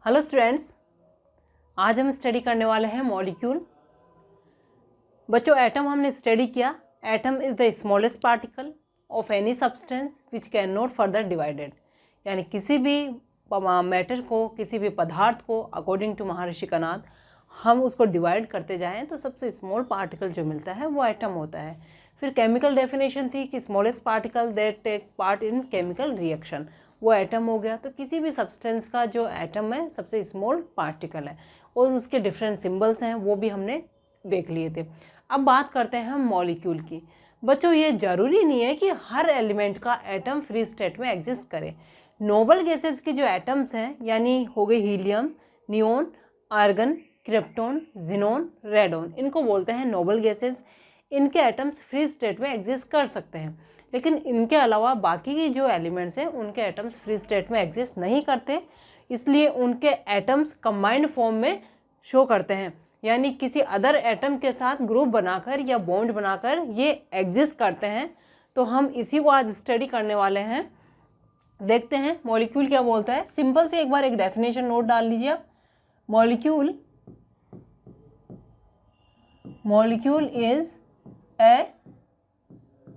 Hello students, आज हम study करने वाले हैं मॉलिक्यूल। बच्चों, एटम हमने स्टडी किया। Atom is the smallest particle of any substance which can not further divided. यानी किसी भी मैटर को, किसी भी पदार्थ को अकॉर्डिंग टू महर्षि कणाद हम उसको डिवाइड करते जाएं तो सबसे स्मॉल पार्टिकल जो मिलता है वो एटम होता है। फिर केमिकल डेफिनेशन थी कि smallest particle that take part in chemical reaction, वो एटम हो गया। तो किसी भी सब्सटेंस का जो एटम है सबसे स्मॉल पार्टिकल है और उसके डिफरेंट सिंबल्स हैं वो भी हमने देख लिए थे। अब बात करते हैं हम मॉलिक्यूल की। बच्चों, ये ज़रूरी नहीं है कि हर एलिमेंट का एटम फ्री स्टेट में एग्जिस्ट करे। नोबल गैसेस के जो एटम्स हैं, यानी हो गए helium, neon, argon, krypton, xenon, radon, इनको बोलते हैं नोबल गैसेस। इनके एटम्स फ्री स्टेट में एग्जिस्ट कर सकते हैं, लेकिन इनके अलावा बाकी की जो एलिमेंट्स हैं उनके एटम्स फ्री स्टेट में एग्जिस्ट नहीं करते, इसलिए उनके एटम्स कंबाइंड फॉर्म में शो करते हैं। यानी किसी अदर एटम के साथ ग्रुप बनाकर या बॉन्ड बनाकर ये एग्जिस्ट करते हैं। तो हम इसी को आज स्टडी करने वाले हैं। देखते हैं मॉलिक्यूल क्या बोलता है। सिंपल से एक बार एक डेफिनेशन नोट डाल लीजिए आप। Molecule is a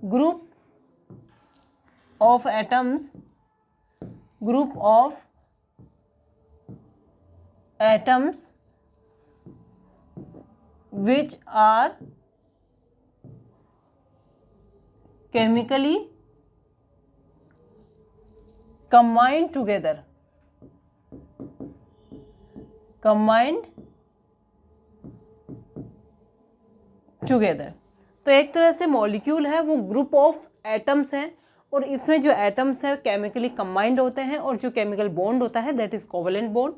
group of atoms which are chemically combined together तो एक तरह से मॉलिक्यूल है वो ग्रुप ऑफ एटम्स हैं और इसमें जो एटम्स है केमिकली कंबाइंड होते हैं और जो केमिकल बॉन्ड होता है दैट इज कोवेलेंट बॉन्ड।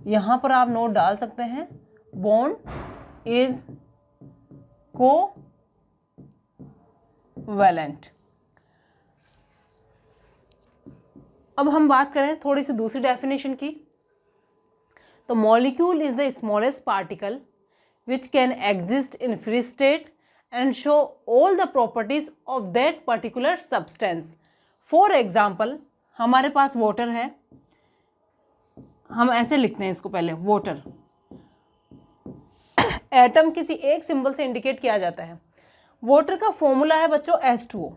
यहाँ पर आप नोट डाल सकते हैं, बॉन्ड इज कोवेलेंट। अब हम बात करें थोड़ी सी दूसरी डेफिनेशन की। तो molecule is the smallest particle which can exist in free state and show all the properties of that particular substance. For example, हमारे पास वाटर है, हम ऐसे लिखते हैं इसको पहले, वाटर। एटम किसी एक सिंबल से इंडिकेट किया जाता है। वाटर का फॉर्मूला है बच्चों H2O।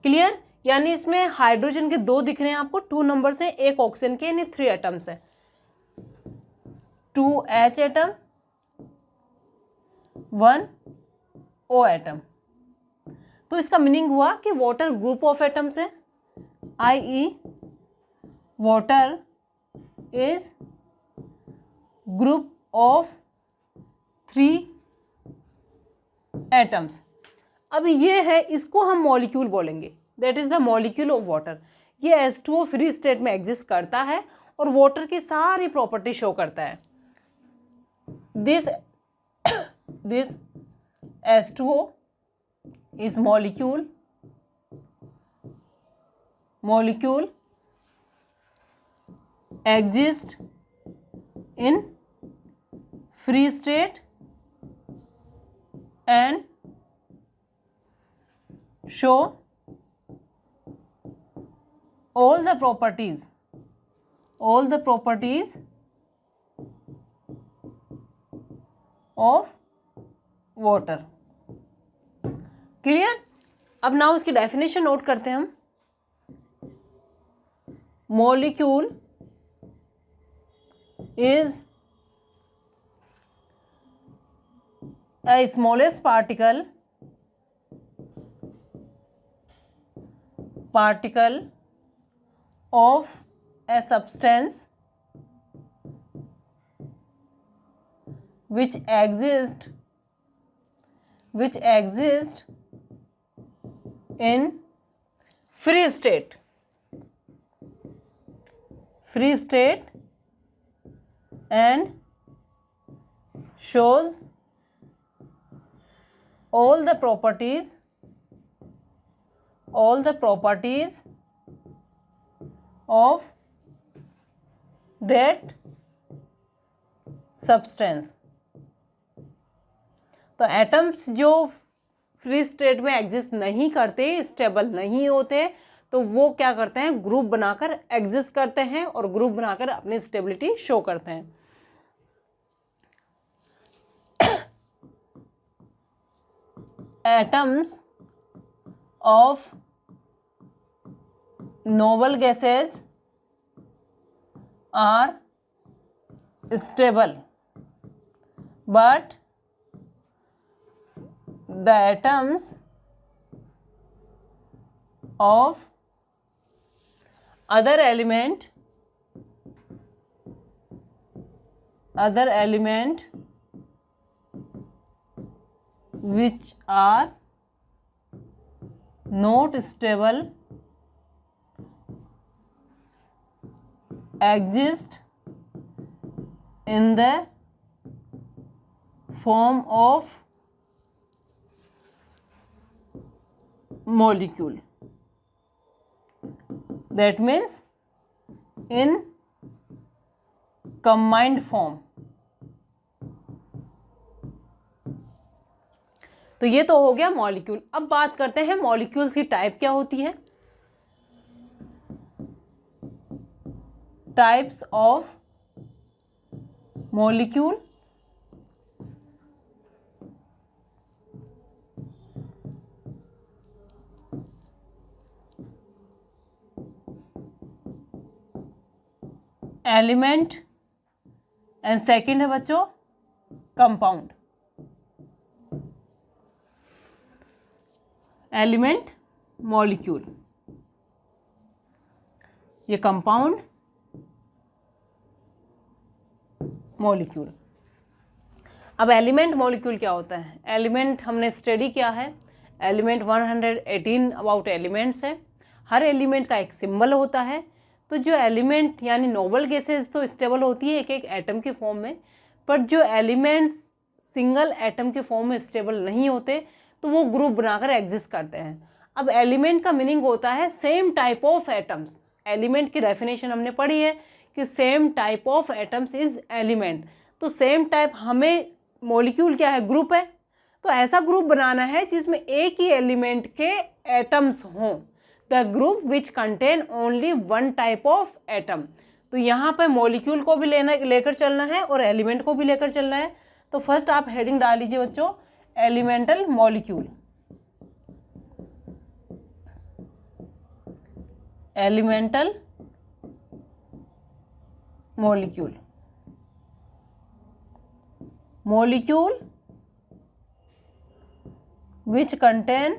क्लियर? यानी इसमें हाइड्रोजन के 2 दिख रहे हैं आपको, 2 नंबर से, एक ऑक्सीजन के, यानी 3 एटम्स है। 2H atom, 1 O atom. तो इसका मीनिंग हुआ कि वाटर ग्रुप ऑफ एटम्स है, i.e. Water is group of 3 atoms. अब ये है, इसको हम मॉलिक्यूल बोलेंगे, that is the molecule of water. ये H2O फ्री स्टेट में एग्जिस्ट करता है और वाटर की सारी प्रॉपर्टी शो करता है। This H2O is molecule exist in free state and show all the properties of water. Clear? अब नाउ इसकी डेफिनेशन नोट करते हैं हम। Molecule is a smallest particle of a substance which exist in free state and shows all the properties of that substance। तो atoms जो free state में exist नहीं करते, स्टेबल नहीं होते, तो वो क्या करते हैं, ग्रुप बनाकर एग्जिस्ट करते हैं और ग्रुप बनाकर अपनी स्टेबिलिटी शो करते हैं। Atoms of noble gases are stable, but the atoms of other element which are not stable exist in the form of molecule. That means in combined form. तो ये तो हो गया मॉलिक्यूल। अब बात करते हैं मॉलिक्यूल्स की टाइप क्या होती है। Types of molecule. Element and second है बच्चों कंपाउंड। एलिमेंट, मॉलिक्यूल, ये कंपाउंड, मॉलिक्यूल। अब एलिमेंट मॉलिक्यूल क्या होता है। एलिमेंट हमने स्टडी किया है। एलिमेंट 118 अबाउट एलिमेंट्स है। हर एलिमेंट का एक सिंबल होता है। तो जो एलिमेंट यानी नोबल गैसेज तो स्टेबल होती है एक एक एटम के फॉर्म में, पर जो एलिमेंट्स सिंगल एटम के फॉर्म में स्टेबल नहीं होते तो वो ग्रुप बनाकर एग्जिस्ट करते हैं। अब एलिमेंट का मीनिंग होता है same type of atoms. Element की डेफिनेशन हमने पढ़ी है कि same type of atoms is element. तो सेम टाइप, हमें मॉलिक्यूल क्या है, ग्रुप है। तो ऐसा ग्रुप बनाना है जिसमें एक ही एलिमेंट के एटम्स हों। The group which contain only one type of atom. तो यहाँ पर मॉलिक्यूल को भी लेकर चलना है और एलिमेंट को भी लेकर चलना है। तो फर्स्ट आप हेडिंग डाल लीजिए बच्चों, elemental molecule. Elemental molecule, molecule which contain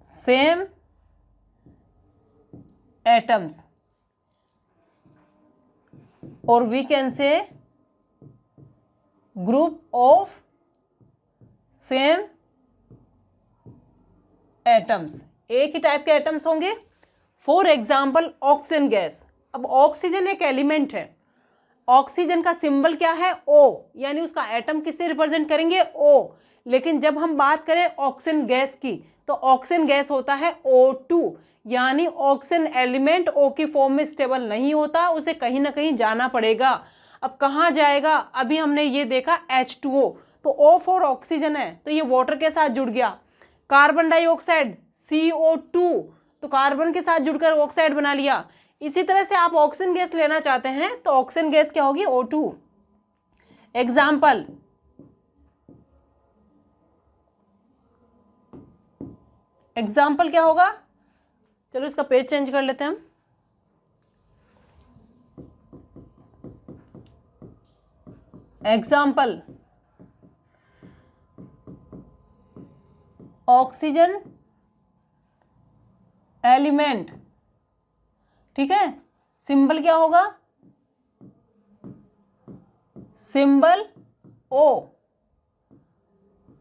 same atoms, or we can say group of same atoms। एक ही टाइप के एटम्स होंगे। For example oxygen gas. अब ऑक्सीजन एक एलिमेंट है। ऑक्सीजन का सिंबल क्या है, O, यानी उसका एटम किससे रिप्रेजेंट करेंगे, O। लेकिन जब हम बात करें ऑक्सीजन गैस की तो ऑक्सीजन गैस होता है O2, यानी ऑक्सीजन एलिमेंट O की फॉर्म में स्टेबल नहीं होता, उसे कहीं ना कहीं जाना पड़ेगा। अब कहाँ जाएगा, अभी हमने ये देखा H2O, तो O फॉर ऑक्सीजन है तो ये वाटर के साथ जुड़ गया। कार्बन डाइऑक्साइड CO2, तो कार्बन के साथ जुड़कर ऑक्साइड बना लिया। इसी तरह से आप ऑक्सीजन गैस लेना चाहते हैं तो ऑक्सीजन गैस क्या होगी, O2। एग्जाम्पल, क्या होगा, चलो इसका पेज चेंज कर लेते हैं हम। एग्जाम्पल, ऑक्सीजन एलिमेंट, ठीक है। सिंबल क्या होगा, symbol O,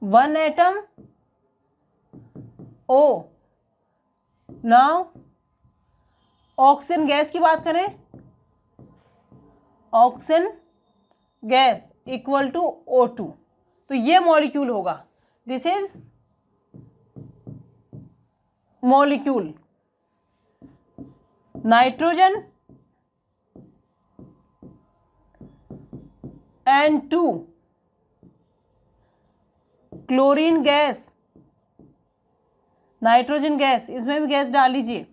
one atom O। Now oxygen gas की बात करें, oxygen gas equal to O2, तो ये मॉलिक्यूल होगा। This is molecule. Nitrogen N2 chlorine gas, nitrogen gas, इसमें भी गैस डाल लीजिए,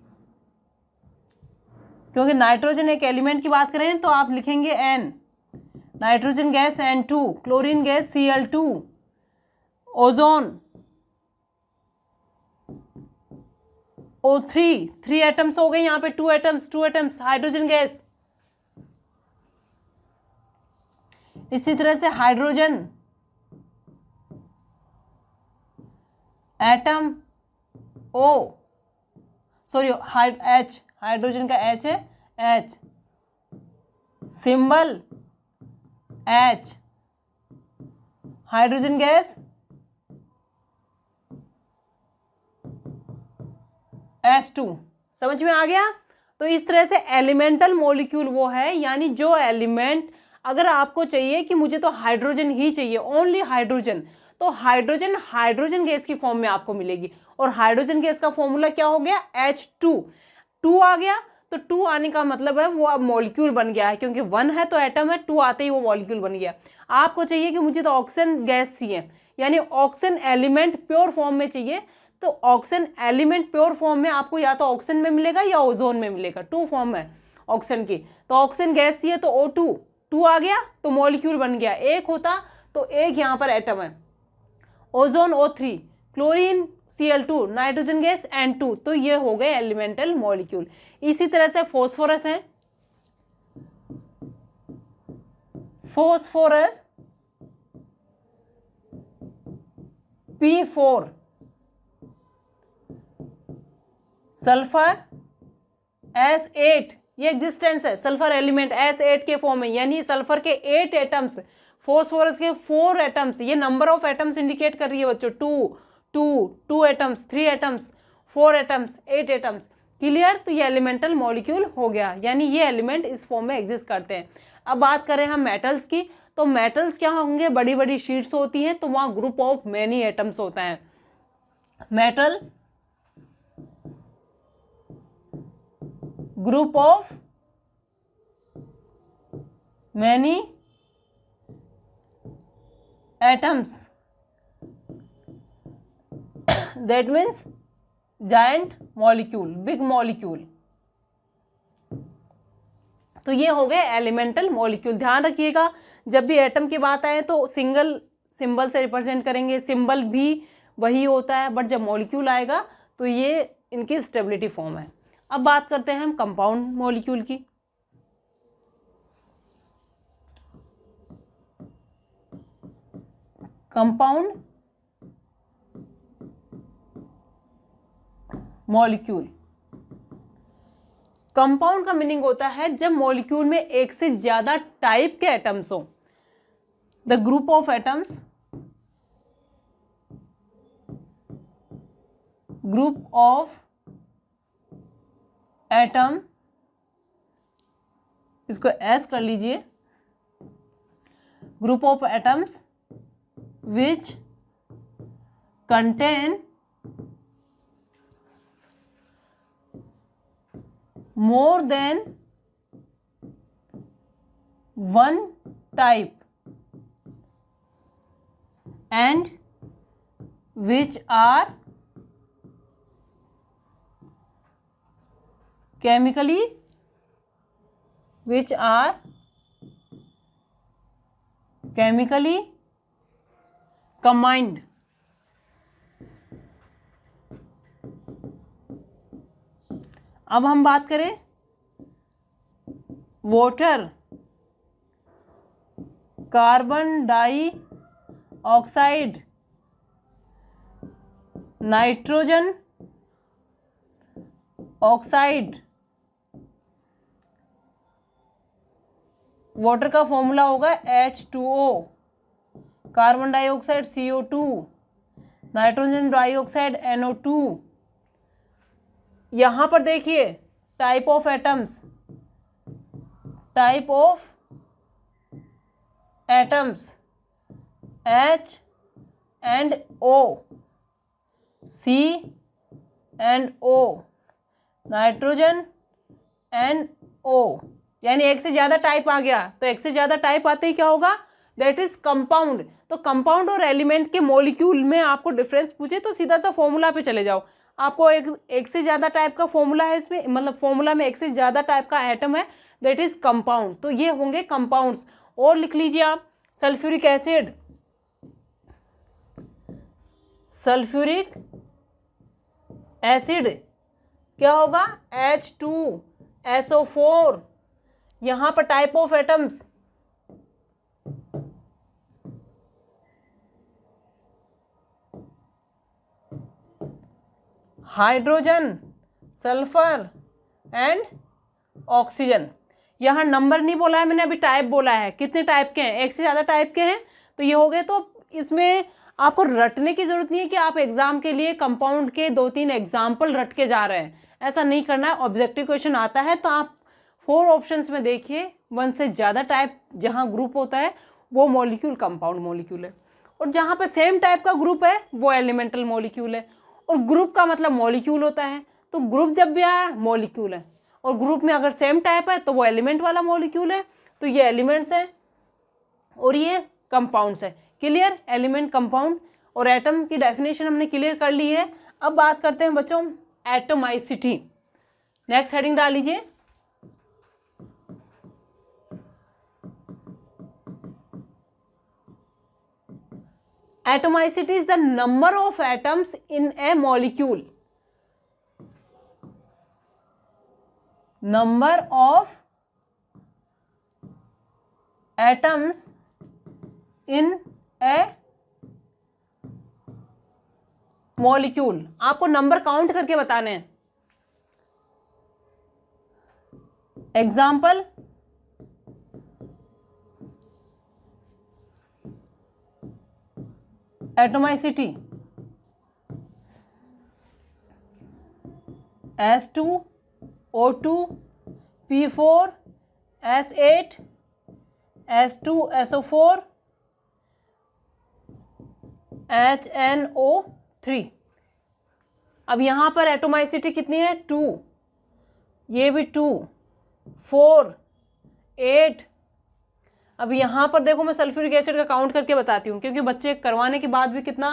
क्योंकि नाइट्रोजन एक एलिमेंट की बात करें तो आप लिखेंगे N, nitrogen gas N2, chlorine gas Cl2, ozone O3, 3 atoms हो गए यहाँ पे, 2 एटम्स, हाइड्रोजन गैस। इसी तरह से hydrogen atom O, sorry H, hydrogen का H है H, symbol H, hydrogen gas H2। समझ में आ गया? तो इस तरह से एलिमेंटल मॉलिक्यूल वो है, यानी जो एलिमेंट अगर आपको चाहिए कि मुझे तो हाइड्रोजन ही चाहिए, ओनली हाइड्रोजन, तो हाइड्रोजन गैस की फॉर्म में आपको मिलेगी। और हाइड्रोजन गैस का फॉर्मूला क्या हो गया? H2, 2 आ गया। तो 2 आने का मतलब है वो अब मॉलिक्यूल बन गया है, क्योंकि 1 है तो एटम है, 2 आते ही वो मॉलिक्यूल बन गया। आपको चाहिए कि मुझे तो ऑक्सीजन गैस चाहिए, यानी ऑक्सीजन एलिमेंट प्योर फॉर्म में चाहिए, तो ऑक्सीजन एलिमेंट प्योर फॉर्म में आपको या तो ऑक्सीजन में मिलेगा या ओजोन में मिलेगा, 2 फॉर्म है ऑक्सीजन की। तो ऑक्सीजन गैस चाहिए तो O2, 2 आ गया तो मॉलिक्यूल बन गया। 1 होता तो 1 यहाँ पर एटम है, ozone O3, chlorine Cl2, nitrogen gas N2, तो ये हो गए एलिमेंटल मॉलिक्यूल। इसी तरह से फॉस्फोरस है, फॉस्फोरस P4, सल्फर S8, ये एग्जिस्टेंस है, सल्फर एलिमेंट S8 के फॉर्म में, यानी सल्फर के 8 एटम्स, फॉस्फोरस के 4 एटम्स। ये नंबर ऑफ एटम्स इंडिकेट कर रही है बच्चों, 2 atoms, 3 atoms, 4 atoms, 8 atoms. Clear? तो ये एलिमेंटल मॉलिक्यूल हो गया, यानी ये एलिमेंट इस फॉर्म में एग्जिस्ट करते हैं। अब बात करें हम मेटल्स की, तो मेटल्स क्या होंगे? बड़ी बड़ी शीट्स होती हैं, तो वहाँ ग्रुप ऑफ मैनी एटम्स होता है। Metal group of many atoms, that means giant molecule, big molecule. तो ये हो गए एलिमेंटल मॉलिक्यूल। ध्यान रखिएगा, जब भी एटम की बात आए तो सिंगल सिंबल से रिप्रेजेंट करेंगे, सिंबल भी वही होता है, बट जब मॉलिक्यूल आएगा तो ये इनकी स्टेबिलिटी फॉर्म है। अब बात करते हैं हम कंपाउंड मॉलिक्यूल की। कंपाउंड मॉलिक्यूल, कंपाउंड का मीनिंग होता है जब मॉलिक्यूल में एक से ज्यादा टाइप के एटम्स हो। The group of atoms, group of atom, इसको एस कर लीजिए, group of atoms which contain more than one type and which are chemically combined। अब हम बात करें water, carbon dioxide, nitrogen oxide. Water का फॉर्मूला होगा H2O, carbon dioxide CO2, nitrogen dioxide NO2। यहां पर देखिए type of atoms, H and O, C and O, nitrogen and O, यानी एक से ज़्यादा टाइप आ गया। तो एक से ज़्यादा टाइप आते ही क्या होगा? That is compound. तो कंपाउंड और एलिमेंट के मॉलिक्यूल में आपको डिफरेंस पूछे तो सीधा सा फॉर्मूला पे चले जाओ। आपको एक से ज़्यादा टाइप का फॉर्मूला है इसमें, मतलब फॉर्मूला में एक से ज़्यादा टाइप का एटम है, दैट इज कंपाउंड। तो ये होंगे कंपाउंड्स। और लिख लीजिए आप सल्फ्यूरिक एसिड, सल्फ्यूरिक एसिड क्या होगा H2SO4। यहां पर type of atoms hydrogen, sulphur and oxygen. यहाँ नंबर नहीं बोला है मैंने, अभी टाइप बोला है। कितने टाइप के हैं, एक से ज़्यादा टाइप के हैं तो ये हो गए। तो इसमें आपको रटने की ज़रूरत नहीं है कि आप एग्जाम के लिए कंपाउंड के 2-3 एग्जाम्पल रट के जा रहे हैं, ऐसा नहीं करना है। ऑब्जेक्टिव क्वेश्चन आता है तो आप 4 ऑप्शंस में देखिए, 1 से ज़्यादा टाइप जहाँ ग्रुप होता है वो मॉलिक्यूल कंपाउंड मॉलिक्यूल है, और जहाँ पर सेम टाइप का ग्रुप है वो एलिमेंटल मॉलिक्यूल है। और ग्रुप का मतलब मॉलिक्यूल होता है, तो ग्रुप जब भी आया मॉलिक्यूल है, और ग्रुप में अगर सेम टाइप है तो वो एलिमेंट वाला मॉलिक्यूल है। तो ये एलिमेंट्स हैं और ये कंपाउंड्स है। क्लियर, एलिमेंट, कंपाउंड और एटम की डेफिनेशन हमने क्लियर कर ली है। अब बात करते हैं बच्चों एटोमाइसिटी। नेक्स्ट हेडिंग डाल लीजिए। Atomicity is the number of atoms in a molecule. number of atoms in a molecule। आपको नंबर काउंट करके बताने हैं। Example, atomicity S2O2 P4 S8 S2SO4 HNO3। अब यहाँ पर एटोमाइसिटी कितनी है 2, ये भी 2, 4, 8। अब यहाँ पर देखो मैं सल्फ्यूरिक एसिड का काउंट करके बताती हूँ, क्योंकि बच्चे करवाने के बाद भी कितना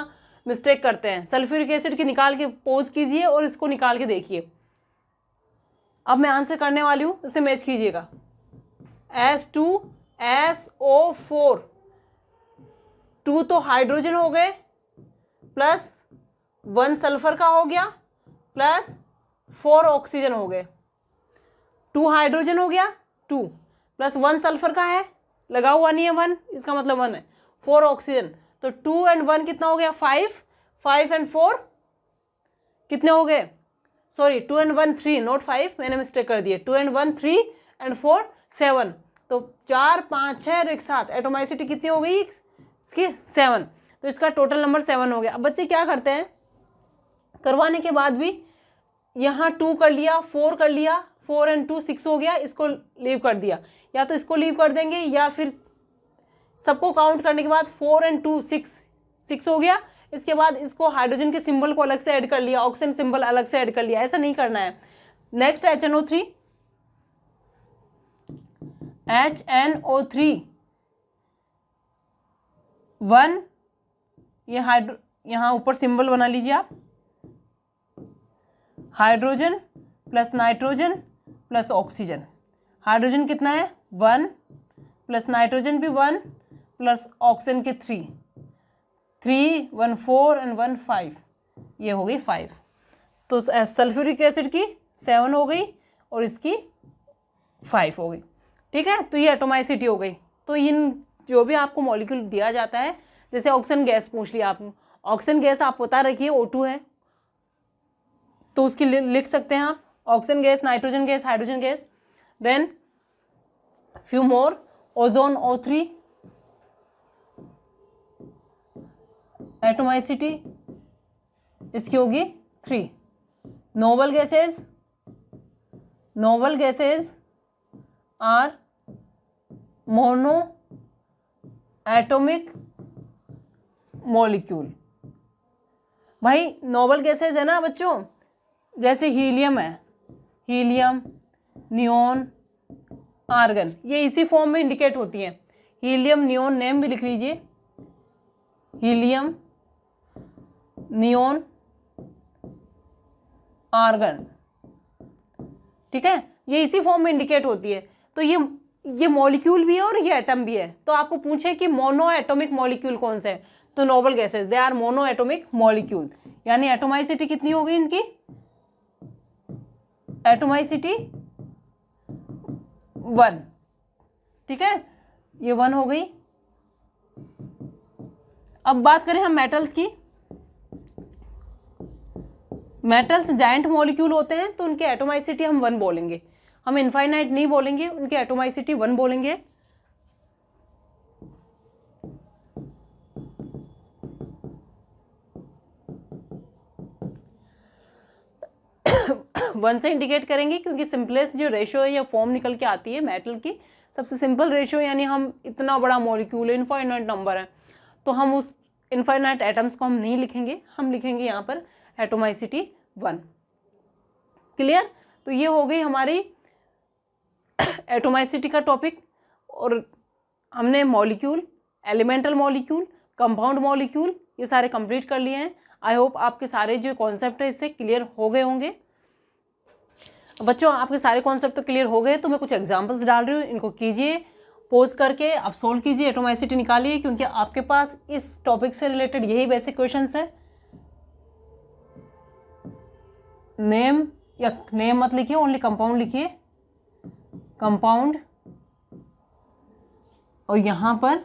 मिस्टेक करते हैं। सल्फ्यूरिक एसिड की निकाल के पोज कीजिए और इसको निकाल के देखिए। अब मैं आंसर करने वाली हूँ, उसे मैच कीजिएगा। S2SO4, 2 तो हाइड्रोजन हो गए, प्लस 1 सल्फर का हो गया, प्लस 4 ऑक्सीजन हो गए। 2 हाइड्रोजन हो गया, 2 प्लस 1 सल्फर का है, लगा हुआ नहीं है 1, इसका मतलब 1 है। 4 ऑक्सीजन, तो 2 एंड 1 कितना हो गया 5, 5 एंड 4 कितने हो गए, सॉरी 2 एंड 1 3, नॉट 5, मैंने मिस्टेक कर दिए। 2 एंड 1 3 एंड 4 7, तो 4 5 6 और एक साथ एटोमाइसिटी कितनी हो गई इसकी 7। तो इसका टोटल नंबर 7 हो गया। अब बच्चे क्या करते हैं, करवाने के बाद भी यहाँ 2 कर लिया, 4 कर लिया, 4 एंड 2 6 हो गया, इसको लीव कर दिया। या तो इसको लीव कर देंगे या फिर सबको काउंट करने के बाद 4 एंड 2 6 हो गया। इसके बाद इसको हाइड्रोजन के सिंबल को अलग से ऐड कर लिया, ऑक्सीजन सिंबल अलग से ऐड कर लिया, ऐसा नहीं करना है। नेक्स्ट HNO3, HNO3 1, ये यहाँ ऊपर सिंबल बना लीजिए आप, hydrogen plus nitrogen plus oxygen. Hydrogen कितना है 1, प्लस नाइट्रोजन भी 1, प्लस ऑक्सीजन के 3, 1 4 एंड 1 5, ये हो गई 5। तो सल्फ्यूरिक एसिड की 7 हो गई और इसकी 5 हो गई। ठीक है, तो ये एटोमाइसिटी हो गई। तो इन जो भी आपको मॉलिक्यूल दिया जाता है, जैसे ऑक्सीजन गैस पूछ लिया आपने, ऑक्सीजन गैस आप बता रखिए O2 है, तो उसकी लिख सकते हैं आप oxygen gas, nitrogen gas, hydrogen gas. Then few more, ozone O3, atomicity इसकी होगी 3। Noble gases are mono atomic molecule. भाई नोबल गैसेज है ना बच्चों, जैसे हीलियम है, हीलियम, नियोन, आर्गन, ये इसी फॉर्म में इंडिकेट होती हैं। हीलियम नियोन नेम भी लिख लीजिए, हीलियम नियोन आर्गन, ठीक है, ये इसी फॉर्म में इंडिकेट होती है। तो ये मॉलिक्यूल भी है और ये एटम भी है। तो आपको पूछे कि मोनो एटॉमिक मॉलिक्यूल कौन से है, तो noble gases, they are mono atomic molecule, यानी एटोमाइसिटी कितनी हो गई इनकी, एटोमाइसिटी 1, ठीक है, ये 1 हो गई। अब बात करें हम मेटल्स की। मेटल्स जायंट मॉलिक्यूल होते हैं तो उनकी एटोमाइसिटी हम 1 बोलेंगे, हम इनफाइनाइट नहीं बोलेंगे, उनकी एटोमाइसिटी 1 बोलेंगे। वन से इंडिकेट करेंगे क्योंकि सिंपलेस्ट जो रेशियो है या फॉर्म निकल के आती है मेटल की, सबसे सिंपल रेशियो, यानी हम इतना बड़ा मॉलिक्यूल है, इनफाइनाइट नंबर है, तो हम उस इनफाइनाइट एटम्स को हम नहीं लिखेंगे, हम लिखेंगे यहाँ पर एटोमाइसिटी 1। क्लियर? तो ये हो गई हमारी एटोमाइसिटी का टॉपिक, और हमने molecule, elemental molecule, compound molecule, ये सारे कंप्लीट कर लिए हैं। आई होप आपके सारे जो कॉन्सेप्ट है इससे क्लियर हो गए होंगे। बच्चों आपके सारे कॉन्सेप्ट तो क्लियर हो गए, तो मैं कुछ एग्जांपल्स डाल रही हूँ, इनको कीजिए, पोज करके आप सोल्व कीजिए, एटोमाइसिटी निकालिए, क्योंकि आपके पास इस टॉपिक से रिलेटेड यही बेसिक क्वेश्चंस है। नेम या नेम मत लिखिए, ओनली कंपाउंड लिखिए, कंपाउंड, और यहाँ पर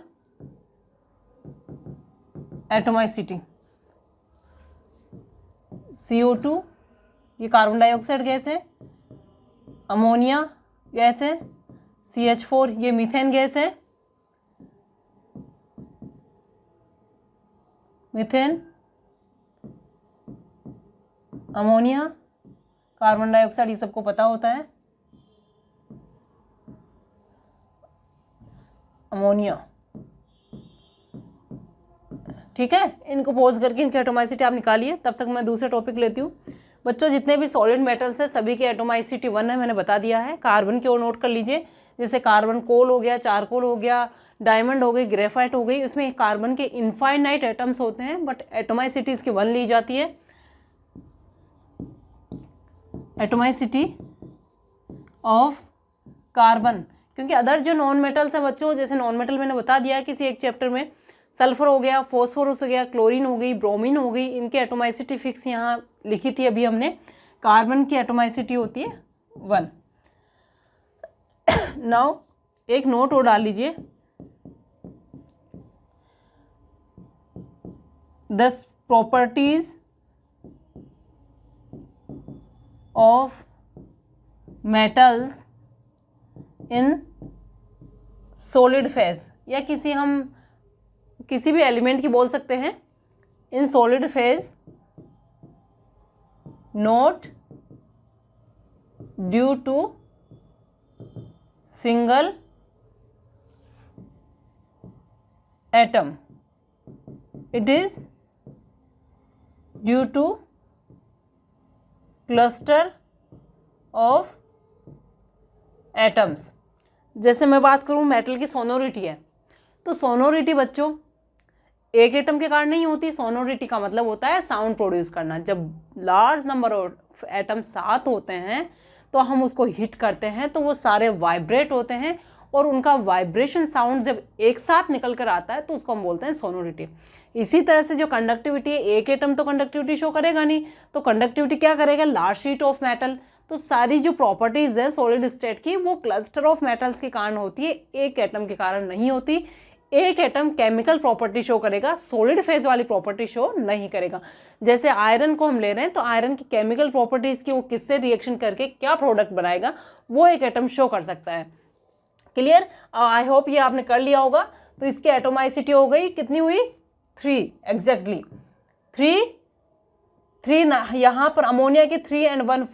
एटोमाइसिटी। CO2 ये कार्बन डाइऑक्साइड गैस है, अमोनिया गैस है, CH4 ये मीथेन गैस है, मीथेन, अमोनिया, कार्बन डाइऑक्साइड, ये सबको पता होता है, अमोनिया, ठीक है। इनको पोज करके इनकी एटोमाइसिटी आप निकालिए, तब तक मैं दूसरा टॉपिक लेती हूँ। बच्चों जितने भी सॉलिड मेटल्स हैं सभी की एटोमाइसिटी 1 है, मैंने बता दिया है। कार्बन की ओर नोट कर लीजिए, जैसे कार्बन कोल हो गया, चारकोल हो गया, डायमंड हो गई, ग्रेफाइट हो गई, इसमें कार्बन के इनफाइनाइट एटम्स होते हैं, बट एटोमाइसिटी इसकी 1 ली जाती है। एटोमाइसिटी ऑफ कार्बन, क्योंकि अदर जो नॉन मेटल्स है बच्चों, जैसे नॉन मेटल मैंने बता दिया किसी एक चैप्टर में, सल्फर हो गया, फॉस्फोरस हो गया, क्लोरीन हो गई, ब्रोमीन हो गई, इनकी एटोमाइसिटी फिक्स यहाँ लिखी थी अभी हमने। कार्बन की एटोमाइसिटी होती है 1। नाउ एक नोट और डाल लीजिए, 10 properties of metals in solid phase, या किसी भी एलिमेंट की बोल सकते हैं, in solid phase not due to single atom, it is due to cluster of atoms. जैसे मैं बात करूं मेटल की सोनोरिटी है, तो सोनोरिटी बच्चों एक एटम के कारण नहीं होती, सोनोरिटी का मतलब होता है साउंड प्रोड्यूस करना। जब लार्ज नंबर ऑफ एटम साथ होते हैं तो हम उसको हिट करते हैं तो वो सारे वाइब्रेट होते हैं, और उनका वाइब्रेशन साउंड जब एक साथ निकल कर आता है तो उसको हम बोलते हैं सोनोरिटी। इसी तरह से जो कंडक्टिविटी है, एक एटम तो कंडक्टिविटी शो करेगा नहीं, तो कंडक्टिविटी क्या करेगा, लार्ज शीट ऑफ मेटल। तो सारी जो प्रॉपर्टीज है सॉलिड स्टेट की वो क्लस्टर ऑफ मेटल्स के कारण होती है, एक एटम के कारण नहीं होती। एक एटम केमिकल प्रॉपर्टी शो करेगा, सॉलिड फेज वाली प्रॉपर्टी शो नहीं करेगा। जैसे आयरन को हम ले रहे हैं तो आयरन की केमिकल प्रॉपर्टीज की वो किससे रिएक्शन करके क्या प्रोडक्ट बनाएगा वो एक एटम शो कर सकता है। क्लियर? आई होप ये आपने कर लिया होगा। तो इसकी एटोमाइसिटी हो गई, कितनी हुई, 3 एग्जैक्टली 3 यहाँ पर अमोनिया की 3 and 1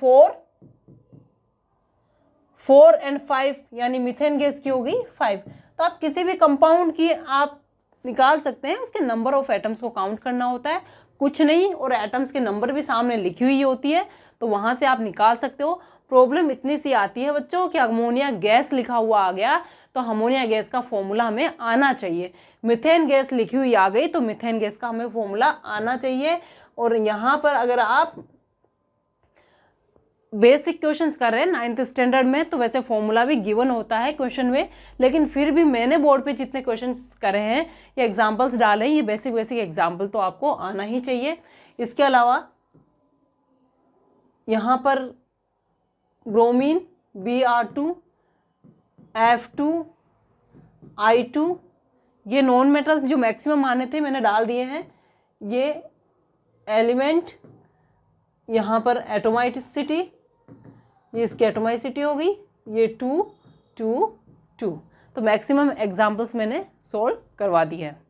4 and 5, यानी मीथेन गैस की होगी 5। तो आप किसी भी कंपाउंड की आप निकाल सकते हैं, उसके नंबर ऑफ एटम्स को काउंट करना होता है, कुछ नहीं, और एटम्स के नंबर भी सामने लिखी हुई होती है, तो वहाँ से आप निकाल सकते हो। प्रॉब्लम इतनी सी आती है बच्चों कि अमोनिया गैस लिखा हुआ आ गया तो अमोनिया गैस का फॉर्मूला हमें आना चाहिए। मीथेन गैस लिखी हुई आ गई तो मीथेन गैस का हमें फॉर्मूला आना चाहिए। और यहाँ पर अगर आप बेसिक क्वेश्चंस कर रहे हैं 9th स्टैंडर्ड में तो वैसे फॉर्मूला भी गिवन होता है क्वेश्चन में, लेकिन फिर भी मैंने बोर्ड पे जितने क्वेश्चंस करे हैं या एग्जांपल्स डाले हैं, ये बेसिक एग्जांपल तो आपको आना ही चाहिए। इसके अलावा यहाँ पर ब्रोमीन Br2 F2 I2 ये नॉन मेटल्स जो मैक्सिमम आने थे मैंने डाल दिए हैं। ये एलिमेंट यहाँ पर एटोमाइसिटी, ये इसकी एटोमाइसिटी हो गई, ये 2 2 2। तो मैक्सिमम एग्जाम्पल्स मैंने सॉल्व करवा दिए हैं।